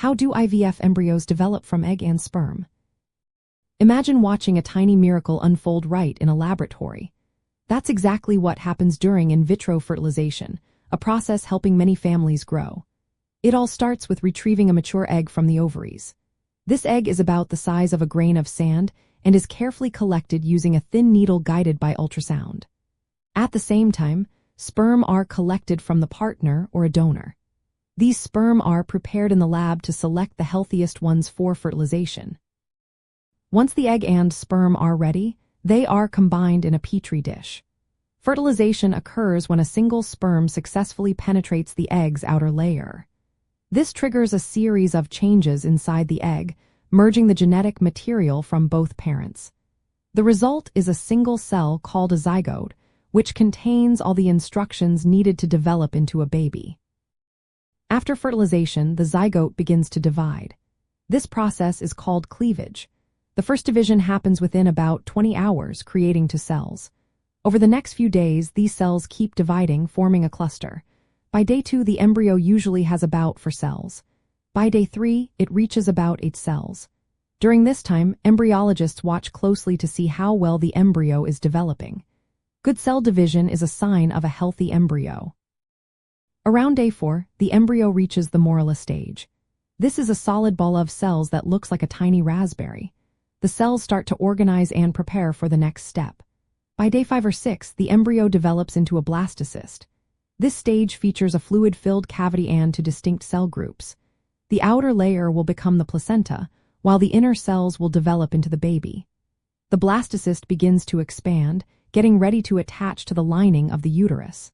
How do IVF embryos develop from egg and sperm? Imagine watching a tiny miracle unfold right in a laboratory. That's exactly what happens during in vitro fertilization, a process helping many families grow. It all starts with retrieving a mature egg from the ovaries. This egg is about the size of a grain of sand and is carefully collected using a thin needle guided by ultrasound. At the same time, sperm are collected from the partner or a donor. These sperm are prepared in the lab to select the healthiest ones for fertilization. Once the egg and sperm are ready, they are combined in a petri dish. Fertilization occurs when a single sperm successfully penetrates the egg's outer layer. This triggers a series of changes inside the egg, merging the genetic material from both parents. The result is a single cell called a zygote, which contains all the instructions needed to develop into a baby. After fertilization, the zygote begins to divide. This process is called cleavage. The first division happens within about 20 hours, creating two cells. Over the next few days, these cells keep dividing, forming a cluster. By day 2, the embryo usually has about 4 cells. By day 3, it reaches about 8 cells. During this time, embryologists watch closely to see how well the embryo is developing. Good cell division is a sign of a healthy embryo. Around day 4, the embryo reaches the morula stage. This is a solid ball of cells that looks like a tiny raspberry. The cells start to organize and prepare for the next step. By day 5 or 6, the embryo develops into a blastocyst. This stage features a fluid-filled cavity and 2 distinct cell groups. The outer layer will become the placenta, while the inner cells will develop into the baby. The blastocyst begins to expand, getting ready to attach to the lining of the uterus.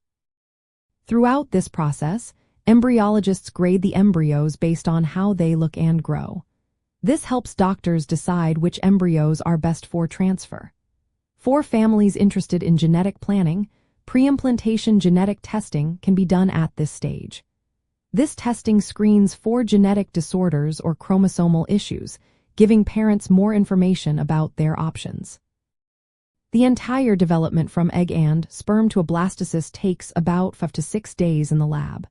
Throughout this process, embryologists grade the embryos based on how they look and grow. This helps doctors decide which embryos are best for transfer. For families interested in genetic planning, preimplantation genetic testing can be done at this stage. This testing screens for genetic disorders or chromosomal issues, giving parents more information about their options. The entire development from egg and sperm to a blastocyst takes about 5 to 6 days in the lab.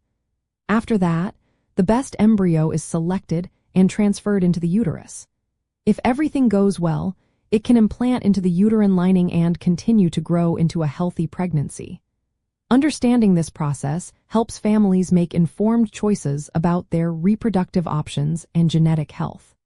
After that, the best embryo is selected and transferred into the uterus. If everything goes well, it can implant into the uterine lining and continue to grow into a healthy pregnancy. Understanding this process helps families make informed choices about their reproductive options and genetic health.